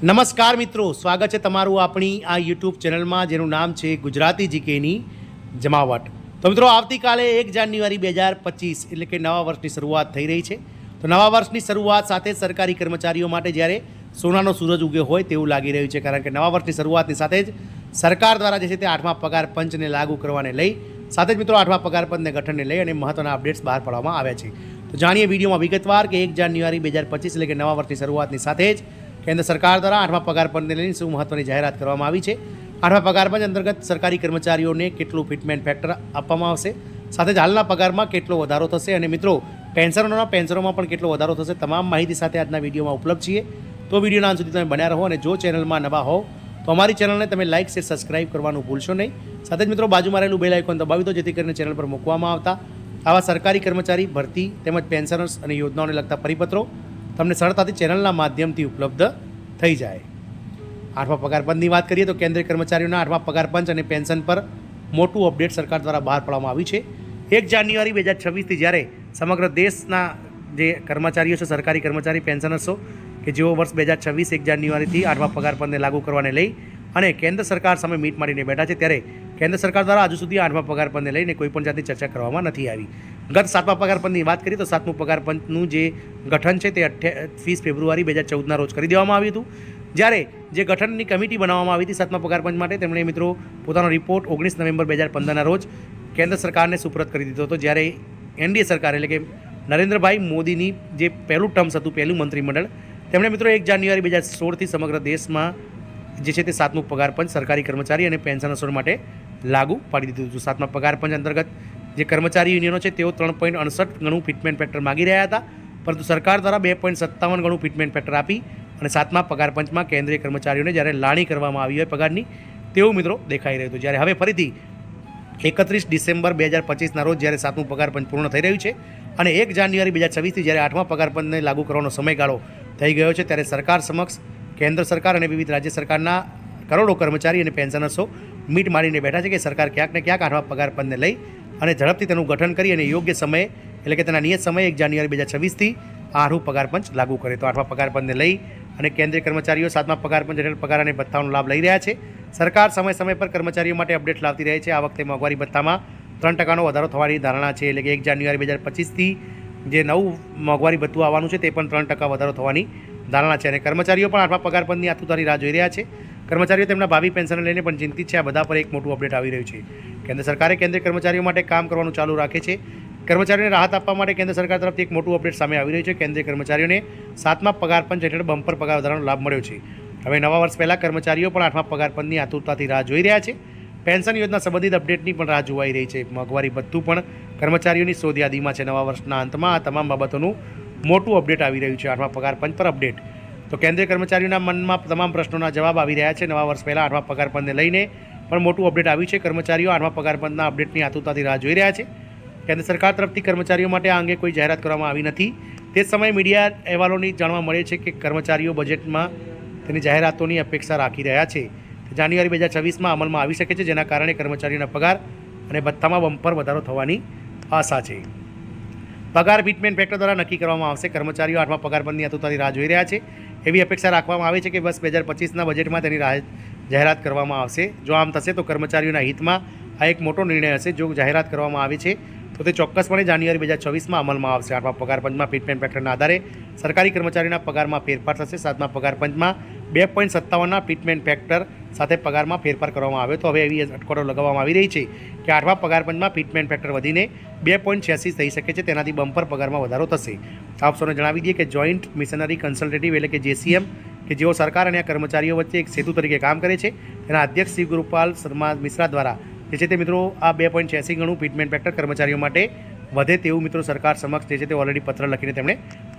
નમસ્કાર મિત્રો, સ્વાગત છે તમારું આપણી આ યુટ્યુબ ચેનલમાં જેનું નામ છે ગુજરાતી જીકેની જમાવટ। તો મિત્રો, આવતીકાલે 1 જાન્યુઆરી 2025 એટલે કે નવા વર્ષની શરૂઆત થઈ રહી છે। તો નવા વર્ષની શરૂઆત સાથે સરકારી કર્મચારીઓ માટે જ્યારે સોનાનો સૂરજ ઉગ્યો હોય તેવું લાગી રહ્યું છે, કારણ કે નવા વર્ષની શરૂઆતની સાથે જ સરકાર દ્વારા જે છે તે 8મા પગાર પંચને લાગુ કરવાને લઈ સાથે જ મિત્રો 8મા પગાર પંચને ગઠનને લઈ અને મહત્વના અપડેટ્સ બહાર પાડવામાં આવ્યા છે। તો જાણીએ વિડીયોમાં વિગતવાર કે 1 જાન્યુઆરી 2025 એટલે કે નવા વર્ષની શરૂઆતની સાથે જ કેન્દ્ર સરકાર દ્વારા 8મા પગાર પંચને લઈને શું મહત્વની જાહેરાત કરવામાં આવી છે। 8મા પગાર પંચ અંતર્ગત સરકારી કર્મચારીઓને કેટલું ફિટમેન્ટ ફેક્ટર આપવામાં આવશે, સાથે જ હાલના પગારમાં કેટલો વધારો થશે અને મિત્રો પેન્શનરોમાં પણ કેટલો વધારો થશે, તમામ માહિતી સાથે આજના વિડીયોમાં ઉપલબ્ધ છીએ। તો વિડીયોના અંત સુધી તમે બન્યા રહો અને જો ચેનલમાં નવા હો તો અમારી ચેનલને તમે લાઇક શેર સબસ્ક્રાઇબ કરવાનું ભૂલશો નહીં। સાથે જ મિત્રો બાજુમાં રહેલું બેલ આઇકોન દબાવી દો જેથી કરીને ચેનલ પર મૂકવામાં આવતા આવા સરકારી કર્મચારી ભરતી તેમજ પેન્શનર્સ અને યોજનાઓને લગતા પરિપત્રો તમને સરળતાથી ચેનલના માધ્યમથી ઉપલબ્ધ થઈ જાય। 8મા પગાર પંચની વાત કરીએ તો કેન્દ્રીય કર્મચારીઓના 8મા પગાર પંચ અને પેન્શન પર મોટું અપડેટ સરકાર દ્વારા બહાર પાડવામાં આવ્યું છે। 1 જાન્યુઆરી 2026થી જ્યારે સમગ્ર દેશના જે કર્મચારીઓ છે, સરકારી કર્મચારી પેન્શનર્સો કે જેઓ વર્ષ 2026 1 જાન્યુઆરીથી 8મા પગાર પંચને લાગુ કરવાને લઈ અને કેન્દ્ર સરકાર સામે મીટ માંડીને બેઠા છે, ત્યારે કેન્દ્ર સરકાર દ્વારા હજુ સુધી 8મા પગાર પંચને લઈને કોઈપણ જાતની ચર્ચા કરવામાં નથી આવી। ગત 7મા પગાર પંચની વાત કરીએ તો 7મું પગાર પંચનું જે ગઠન છે તે 28 ફેબ્રુઆરી 2014ના રોજ કરી દેવામાં આવ્યું હતું। જ્યારે જે ગઠનની કમિટી બનાવવામાં આવી હતી 7મા પગાર પંચ માટે, તેમણે મિત્રો પોતાનો રિપોર્ટ 19 નવેમ્બર 2015ના રોજ કેન્દ્ર સરકારને સુપરત કરી દીધો હતો। જ્યારે એનડીએ સરકાર એટલે કે નરેન્દ્રભાઈ મોદીની જે પહેલું ટર્મ્સ હતું, પહેલું મંત્રીમંડળ, તેમણે મિત્રો 1 જાન્યુઆરી 2016થી સમગ્ર દેશમાં જે છે તે 7મું પગાર પંચ સરકારી કર્મચારી અને પેન્શનર્સો માટે લાગુ પાડી દીધું હતું। 7મા પગાર પંચ અંતર્ગત જે કર્મચારી યુનિયનો છે તેઓ 3.68 ગણું ફિટમેન્ટ ફેક્ટર માગી રહ્યા હતા, પરંતુ સરકાર દ્વારા 2.57 ગણું ફિટમેન્ટ ફેક્ટર આપી અને 7મા પગાર પંચમાં કેન્દ્રીય કર્મચારીઓને જ્યારે લાણી કરવામાં આવી હોય પગારની તેવું મિત્રો દેખાઈ રહ્યું હતું। જ્યારે હવે ફરીથી 31 ડિસેમ્બર 2025ના રોજ જ્યારે 7મું પગાર પંચ પૂર્ણ થઈ રહ્યું છે અને 1 જાન્યુઆરી 2026થી જ્યારે 8મા પગાર પંચને લાગુ કરવાનો સમયગાળો થઈ ગયો છે, ત્યારે સરકાર સમક્ષ કેન્દ્ર સરકાર અને વિવિધ રાજ્ય સરકારના કરોડો કર્મચારી અને પેન્શનર્સો મીટ મારીને બેઠા છે કે સરકાર ક્યાંક ને ક્યાંક 8મા પગાર પંચને લઈ અને ઝડપથી તેનું ગઠન કરી અને યોગ્ય સમયે એટલે કે તેના નિયત સમયે 1 જાન્યુઆરી 2026થી 8મું પગાર પંચ લાગુ કરે। તો 8મા પગાર પંચને લઈ અને કેન્દ્રીય કર્મચારીઓ 7મા પગાર પંચ હેઠળ પગાર અને ભથ્થાનો લાભ લઈ રહ્યા છે। સરકાર સમય પર કર્મચારીઓ માટે અપડેટ લાવતી રહે છે। આ વખતે મોંઘવારી ભથ્થામાં 3% વધારો થવાની ધારણા છે, એટલે કે 1 જાન્યુઆરી 2025થી જે નવું મોંઘવારી ભથ્થું આવવાનું છે તે પણ 3% વધારો થવાની ધારણા છે અને કર્મચારીઓ પણ 8મા પગાર પંચની આતુરતાની રાહ જોઈ રહ્યા છે। કર્મચારીઓ તેમના ભાવિ પેન્શનને લઈને પણ ચિંતિત છે। આ બધા પર એક મોટું અપડેટ આવી રહ્યું છે। કેન્દ્ર સરકારે કેન્દ્રીય કર્મચારીઓ માટે કામ કરવાનું ચાલુ રાખે છે। કર્મચારીઓને રાહત આપવા માટે કેન્દ્ર સરકાર તરફથી એક મોટું અપડેટ સામે આવી રહ્યું છે। કેન્દ્રીય કર્મચારીઓને 7મા પગાર પંચ હેઠળ બમ્પર પગાર વધારાનો લાભ મળ્યો છે। હવે નવા વર્ષ પહેલાં કર્મચારીઓ પણ 8મા પગાર પંચની આતુરતાથી રાહ જોઈ રહ્યા છે। પેન્શન યોજના સંબંધિત અપડેટની પણ રાહ જોવાઈ રહી છે। મોંઘવારી ભથ્થું પણ કર્મચારીઓની શોધ યાદીમાં છે। નવા વર્ષના અંતમાં આ તમામ બાબતોનું મોટું અપડેટ આવી રહ્યું છે। 8મા પગાર પંચ પર અપડેટ તો કેન્દ્રીય કર્મચારીઓના મનમાં તમામ પ્રશ્નોના જવાબ આવી રહ્યા છે। નવા વર્ષ પહેલાં 8મા પગાર પંચને લઈને પણ મોટું અપડેટ આવ્યું છે। કર્મચારીઓ 8મા પગાર પંચના અપડેટની આતુરતાથી રાહ જોઈ રહ્યા છે। કેન્દ્ર સરકાર તરફથી કર્મચારીઓ માટે આ અંગે કોઈ જાહેરાત કરવામાં આવી નથી। તે જ સમયે મીડિયા અહેવાલોની જાણવા મળે છે કે કર્મચારીઓ બજેટમાં તેની જાહેરાતોની અપેક્ષા રાખી રહ્યા છે। જાન્યુઆરી 2026માં અમલમાં આવી શકે છે, જેના કારણે કર્મચારીઓના પગાર અને ભથ્થામાં બમ્પર વધારો થવાની આશા છે। પગાર ફિટમેન્ટ ફેક્ટર દ્વારા નક્કી કરવામાં આવશે। કર્મચારીઓ 8મા પગાર પંચની આતુરતાથી રાહ જોઈ રહ્યા છે। એવી અપેક્ષા રાખવામાં આવે છે કે વર્ષ 2025ના બજેટમાં તેની જાહેરાત કરવામાં આવશે। જો આમ થશે તો કર્મચારીઓના હિતમાં આ એક મોટો નિર્ણય હશે। જો જાહેરાત કરવામાં આવે છે તો તે ચોક્કસપણે જાન્યુઆરી 2026માં અમલમાં આવશે। 8મા પગાર પંચમાં ફિટમેન્ટ ફેક્ટરના આધારે સરકારી કર્મચારીઓના પગારમાં ફેરફાર થશે। 7મા પગાર પંચમાં 2.57ના ફિટમેન્ટ ફેક્ટર સાથે પગારમાં ફેરફાર કરવામાં આવ્યો તો હવે એવી અટકળો લગાવવામાં આવી રહી છે કે 8મા પગાર પંચમાં ફિટમેન્ટ ફેક્ટર વધીને 2.86 થઈ શકે છે। તેનાથી બમ્પર પગારમાં વધારો થશે। આપ સૌને જણાવી દઈએ કે જોઈન્ટ મિશનરી કન્સલ્ટેટિવ એટલે કે JCM કે જેઓ સરકાર અને આ કર્મચારીઓ વચ્ચે એક સેતુ તરીકે કામ કરે છે, તેના અધ્યક્ષ શિવ ગુરુપાલ શર્મા મિશ્રા દ્વારા જે છે તે મિત્રો આ 2.86 ગણું ફિટમેન્ટ ફેક્ટર કર્મચારીઓ માટે વધે તેવું મિત્રો સરકાર સમક્ષ જે છે તે ઓલરેડી પત્ર લખીને તેમણે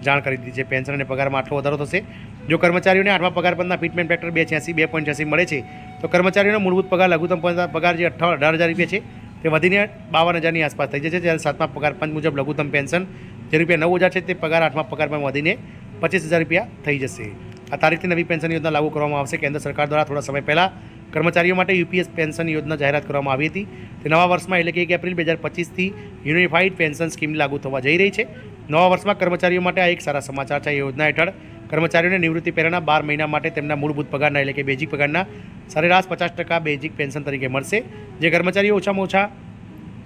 જાણ કરી દીધી છે। પેન્શન અને પગારમાં આટલો વધારો થશે। જો કર્મચારીઓને 8મા પગાર પંચના ફિટમેન્ટ ફેક્ટર 2.86 મળે છે તો કર્મચારીઓનો મૂળભૂત પગાર લઘુત્તમ પગાર જે 18,000 રૂપિયા છે તે વધીને 52,000ની આસપાસ થઈ જશે। જ્યારે 7મા પગાર પંચ મુજબ લઘુત્તમ પેન્શન જે રૂપિયા 9,000 છે તે પગાર 8મા પગારમાં વધીને 25,000 રૂપિયા થઈ જશે। આ તારીખથી નવી પેન્શન યોજના લાગુ કરવામાં આવશે। કેન્દ્ર સરકાર દ્વારા થોડા સમય પહેલાં કર્મચારીઓ માટે UPS પેન્શન યોજના જાહેરાત કરવામાં આવી હતી। તે નવા વર્ષમાં એટલે કે 1 એપ્રિલ 2025થી યુનિફાઈડ પેન્શન સ્કીમ લાગુ થવા જઈ રહી છે। નવા વર્ષમાં કર્મચારીઓ માટે આ એક સારા સમાચાર છે। આ યોજના હેઠળ કર્મચારીઓને નિવૃત્તિ પહેલાંના 12 મહિના માટે તેમના મૂળભૂત પગારના એટલે કે બેઝિક પગારના સરેરાશ 50% બેઝિક પેન્શન તરીકે મળશે. જે કર્મચારીઓ ઓછામાં ઓછા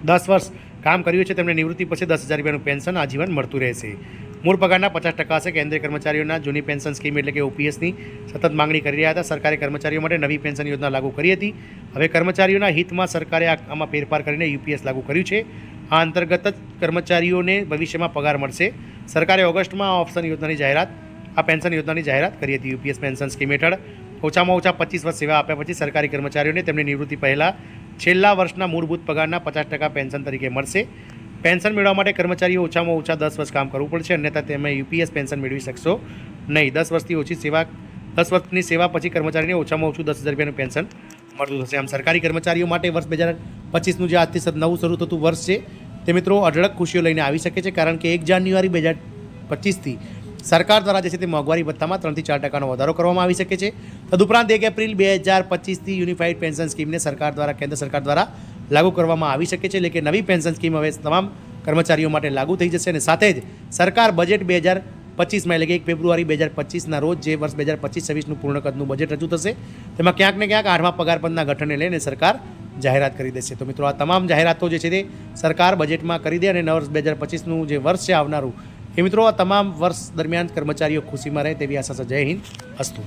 10 વર્ષ કામ કર્યું છે તેમને નિવૃત્તિ પછી 10,000 રૂપિયાનું પેન્શન આજીવન મળતું રહેશે. મૂળ પગારના 50% હશે. કેન્દ્રીય કર્મચારીઓના જૂની પેન્શન સ્કીમ એટલે કે ઓપીએસની સતત માંગણી કરી રહ્યા હતા. સરકારે કર્મચારીઓ માટે નવી પેન્શન યોજના લાગુ કરી હતી. હવે કર્મચારીઓના હિતમાં સરકારે આમાં ફેરફાર કરીને યુપીએસ લાગુ કર્યું છે. આ અંતર્ગત જ કર્મચારીઓને ભવિષ્યમાં પગાર મળશે. સરકારે ઓગસ્ટમાં આ પેન્શન યોજનાની જાહેરાત કરી હતી. યુપીએસ પેન્શન સ્કીમ હેઠળ ઓછામાં ઓછા 25 વર્ષ સેવા આપ્યા પછી સરકારી કર્મચારીઓને તેમની નિવૃત્તિ પહેલાં છેલ્લા વર્ષના મૂળભૂત પગારના 50% પેન્શન તરીકે મળશે. પેન્શન મેળવવા માટે કર્મચારીઓ ઓછામાં ઓછા 10 વર્ષ કામ કરવું પડશે, અન્યથા તમે યુપીએસ પેન્શન મેળવી શકશો નહીં. 10 વર્ષની સેવા પછી કર્મચારીને ઓછામાં ઓછું 10,000 રૂપિયાનું પેન્શન મળતું થશે. આમ સરકારી કર્મચારીઓ માટે વર્ષ 2025નું જે આજથી નવું શરૂ થતું વર્ષ છે તે મિત્રો અઢળક ખુશીઓ લઈને આવી શકે છે, કારણ કે 1 જાન્યુઆરી 2025થી સરકાર દ્વારા જે છે તે મોંઘવારી ભથ્થામાં 3 થી 4% વધારો કરવામાં આવી શકે છે. તદુપરાંત 1 એપ્રિલ 2025થી યુનિફાઈડ પેન્શન સ્કીમને કેન્દ્ર સરકાર દ્વારા લાગુ કરવામાં આવી શકે છે. એટલે કે નવી પેન્શન સ્કીમ હવે તમામ કર્મચારીઓ માટે લાગુ થઈ જશે. અને સાથે જ સરકાર બજેટ 2025માં એટલે કે 1 ફેબ્રુઆરી 2025ના રોજ જે વર્ષ 2025-26નું પૂર્ણ કદનું બજેટ રજૂ થશે, તેમાં ક્યાંક ને ક્યાંક 8મા પગાર પંચના ગઠનને લઈને સરકાર જાહેરાત કરી દેશે. તો મિત્રો, આ તમામ જાહેરાતો જે છે તે સરકાર બજેટમાં કરી દે અને નવ વર્ષ 2025નું જે વર્ષ છે આવનારું, એ મિત્રો આ તમામ વર્ષ દરમિયાન કર્મચારીઓ ખુશીમાં રહે તેવી આશા છે. જય હિન્દ, અસ્તુ.